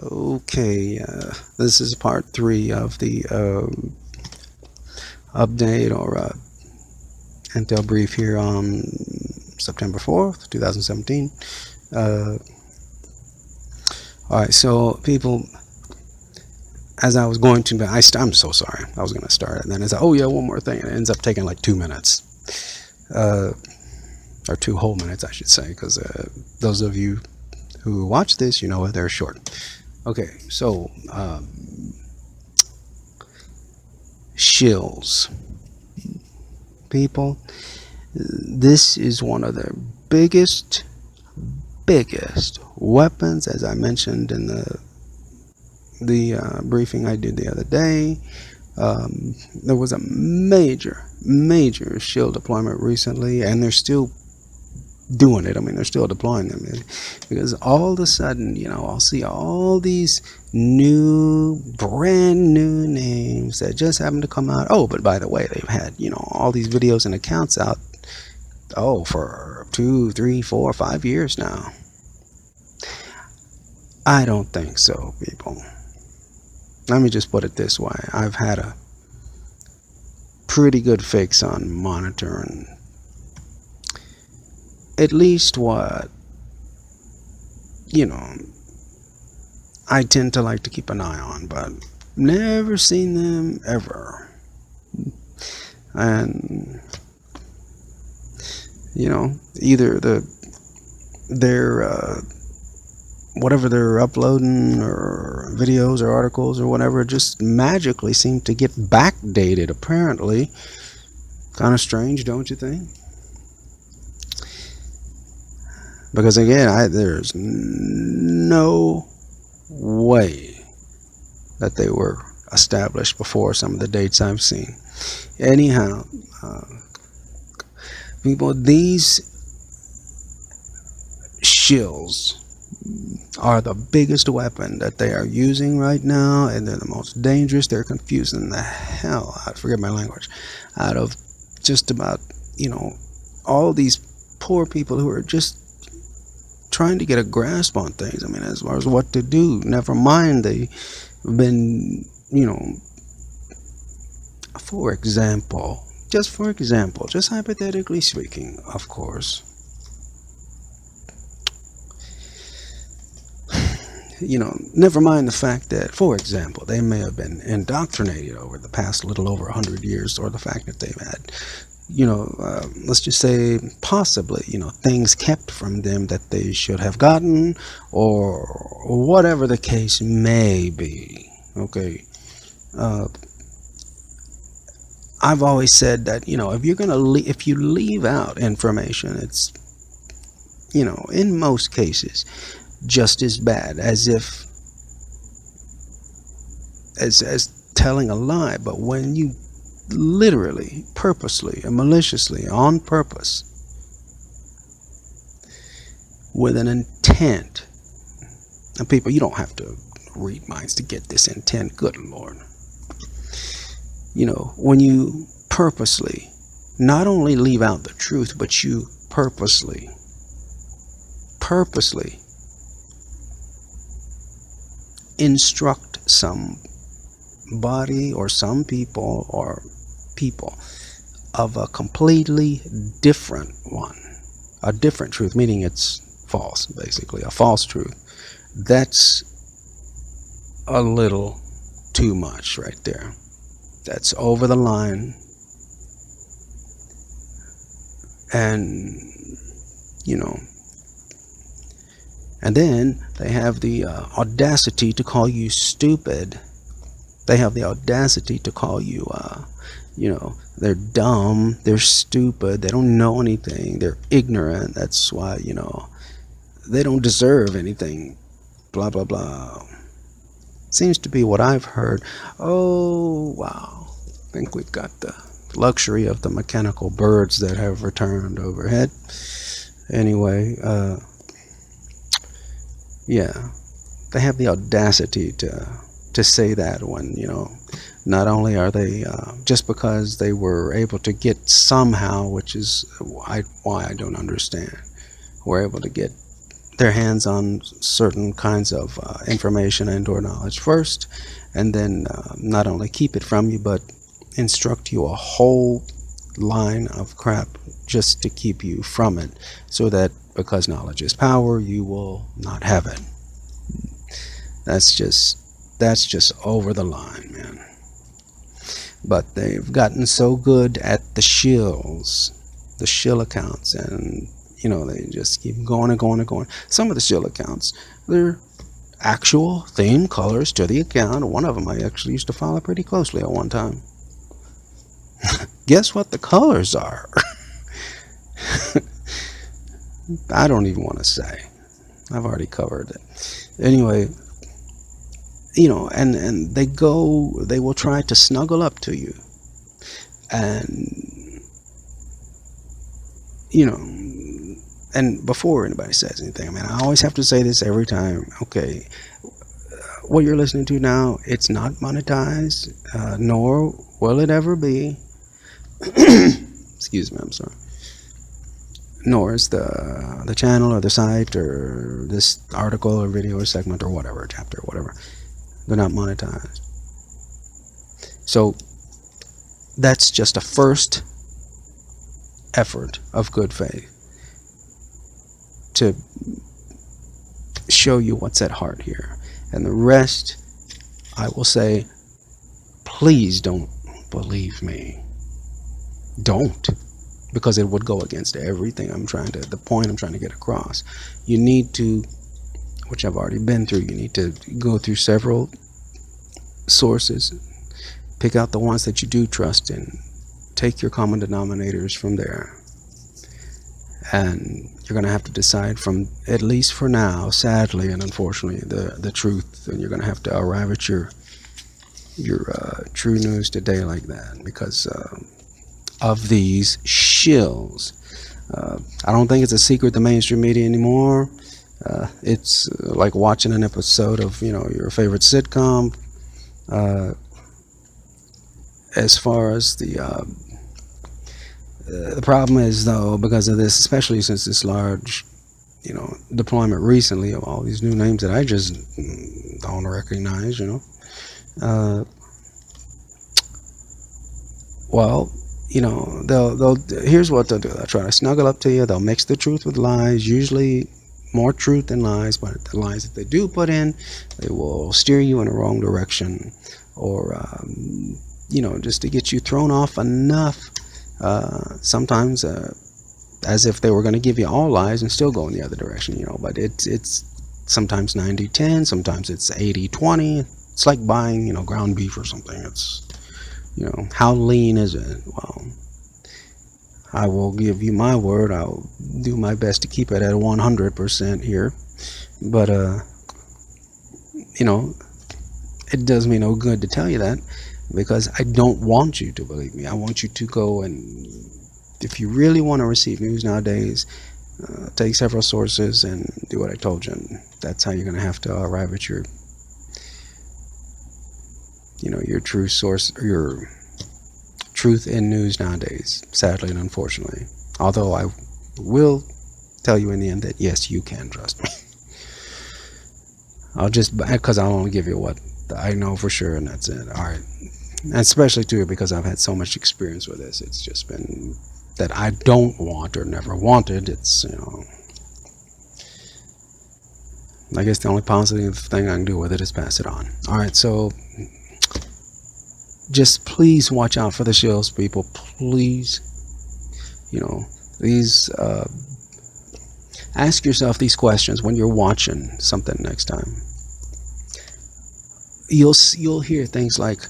Okay, this is part 3 of the update or intel brief here on September 4th, 2017. Alright, so people, as I was going to, I'm so sorry, I was going to start it, and then it's like, oh yeah, one more thing, and it ends up taking like 2 minutes. Or 2 whole minutes, I should say, because those of you who watch this, you know they're short. Okay, so Shills. People, this is one of their biggest weapons, as I mentioned in the briefing I did the other day. There was a major shield deployment recently, and they're still doing it. I mean, they're still deploying them, because all of a sudden, I'll see all these brand new names that just happen to come out. Oh, but by the way, they've had, all these videos and accounts out, for 2, 3, 4, 5 years now. I don't think so, people. Let me just put it this way. I've had a pretty good fix on monitoring at least what I tend to like to keep an eye on, but never seen them ever. And either their whatever they're uploading, or videos or articles or whatever, just magically seem to get backdated, apparently. Kind of strange, don't you think? Because again, there's no way that they were established before some of the dates I've seen. Anyhow, people, these shills are the biggest weapon that they are using right now, and they're the most dangerous. They're confusing the hell out, forget my language, out of just about, all these poor people who are just trying to get a grasp on things. I mean, as far as what to do, never mind they've been, for example, just hypothetically speaking, of course, never mind the fact that, for example, they may have been indoctrinated over the past little over 100 years, or the fact that they've had, let's just say possibly, things kept from them that they should have gotten, or whatever the case may be. Okay. I've always said that, if you leave out information, it's, in most cases, just as bad as telling a lie. But when you literally, purposely, and maliciously, on purpose, with an intent, and people, you don't have to read minds to get this intent, good Lord. When you purposely not only leave out the truth, but you purposely instruct somebody or some people of a completely different one, a different truth, meaning it's false, basically a false truth, that's a little too much right there. That's over the line. And and then they have the audacity to call you stupid. They have the audacity to call you, they're dumb, they're stupid, they don't know anything, they're ignorant. That's why, they don't deserve anything, blah, blah, blah. Seems to be what I've heard. Oh, wow. I think we've got the luxury of the mechanical birds that have returned overhead. Anyway, yeah, they have the audacity to say that when, not only are they, just because they were able to get somehow, which is why I don't understand, were able to get their hands on certain kinds of information and or knowledge first, and then not only keep it from you, but instruct you a whole line of crap just to keep you from it, so that because knowledge is power, you will not have it. That's just over the line, man. But they've gotten so good at the shills, the shill accounts, and they just keep going and going and going. Some of the shill accounts, they're actual theme colors to the account. One of them I actually used to follow pretty closely at one time. Guess what the colors are? I don't even want to say. I've already covered it. Anyway, and they will try to snuggle up to you, and and before anybody says anything, I always have to say this every time. Okay, what you're listening to now, it's not monetized, nor will it ever be. Excuse me, I'm sorry. Nor is the channel or the site or this article or video or segment or whatever, chapter, whatever. They're not monetized. So that's just a first effort of good faith to show you what's at heart here. And the rest, I will say, please don't believe me. Don't. Because it would go against everything the point I'm trying to get across. You need to, which I've already been through, you need to go through several sources, pick out the ones that you do trust in, take your common denominators from there, and you're going to have to decide from, at least for now, sadly and unfortunately, the truth, and you're going to have to arrive at your true news today like that, because of these shills. I don't think it's a secret to mainstream media anymore. It's like watching an episode of your favorite sitcom. As far as the problem is, though, because of this, especially since this large deployment recently of all these new names that I just don't recognize, well, they'll here's what they'll do. They'll try to snuggle up to you. They'll mix the truth with lies, usually more truth than lies, but the lies that they do put in, they will steer you in the wrong direction, or just to get you thrown off enough, sometimes as if they were going to give you all lies and still go in the other direction, but it's sometimes 90-10, sometimes it's 80-20. It's like buying ground beef or something. It's how lean is it? Well, I will give you my word. I'll do my best to keep it at 100% here. But, it does me no good to tell you that, because I don't want you to believe me. I want you to go and, if you really want to receive news nowadays, take several sources and do what I told you. And that's how you're going to have to arrive at your true source, or your truth in news nowadays, sadly and unfortunately. Although I will tell you in the end that yes, you can trust me. Because I'll only give you what I know for sure, and that's it. All right. And especially too, because I've had so much experience with this. It's just been that I don't want or never wanted. It's I guess the only positive thing I can do with it is pass it on. All right, so just please watch out for the shills, people. Please, these. Ask yourself these questions when you're watching something next time. You'll hear things like,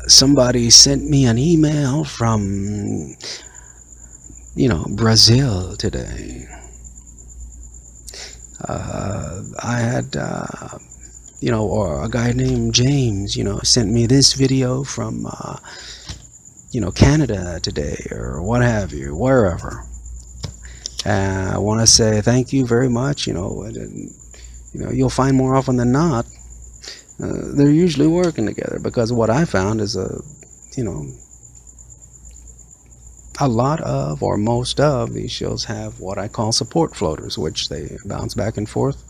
somebody sent me an email from Brazil today. I had or a guy named James sent me this video from Canada today, or what have you, wherever. I want to say thank you very much. And you'll find more often than not, they're usually working together, because what I found is a lot of, or most of, these shills have what I call support floaters, which they bounce back and forth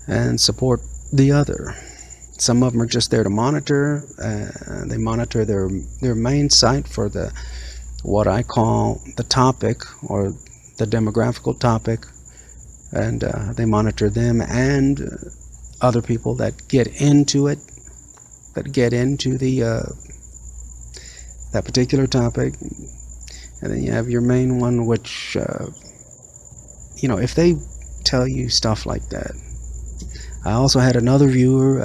and support the other. Some of them are just there to monitor. They monitor their main site for the what I call the topic, or the demographical topic, and they monitor them and other people that get into it, that get into the that particular topic. And then you have your main one, which if they tell you stuff like that. I also had another viewer.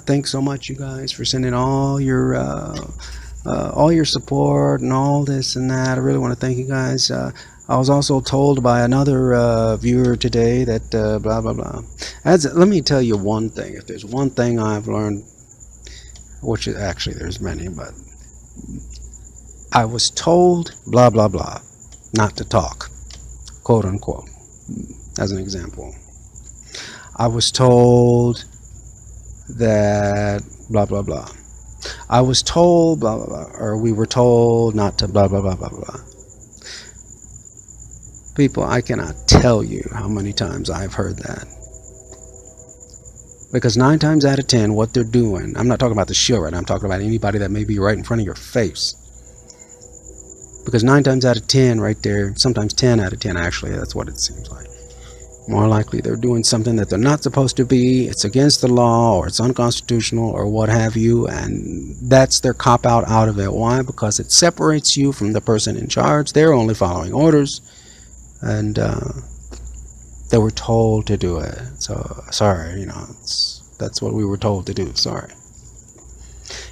Thanks so much, you guys, for sending all your support and all this and that. I really want to thank you guys. I was also told by another viewer today that blah blah blah. Let me tell you one thing. If there's one thing I've learned, which is actually there's many, but I was told blah blah blah, not to talk, quote unquote. As an example, I was told that blah blah blah. I was told blah blah blah, or we were told not to blah blah blah blah blah. People, I cannot tell you how many times I've heard that. Because 9 times out of 10, what they're doing, I'm not talking about the shill right now, I'm talking about anybody that may be right in front of your face. Because 9 times out of 10 right there, sometimes 10 out of 10 actually, that's what it seems like. More likely they're doing something that they're not supposed to be, it's against the law, or it's unconstitutional, or what have you, and that's their cop-out out of it. Why? Because it separates you from the person in charge. They're only following orders, and they were told to do it. So, sorry, that's what we were told to do, sorry.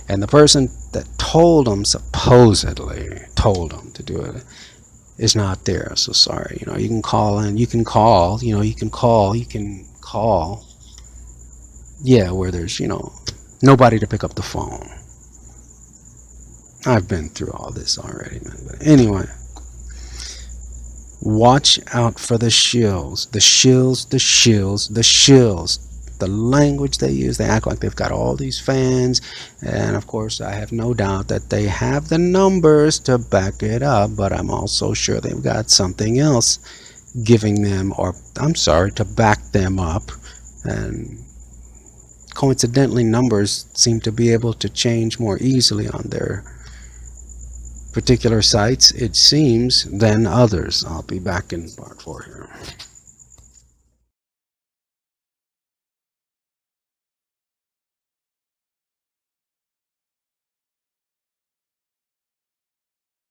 And the person that told them, supposedly told them to do it, is not there. So sorry. You can call in, you can call, yeah, where there's nobody to pick up the phone. I've been through all this already, man. But anyway, watch out for the shills. The shills, the shills, the shills. The language they use, they act like they've got all these fans, and of course I have no doubt that they have the numbers to back it up, but I'm also sure they've got something else giving them, or I'm sorry, to back them up. And coincidentally, numbers seem to be able to change more easily on their particular sites, it seems, than others. I'll be back in part 4 here.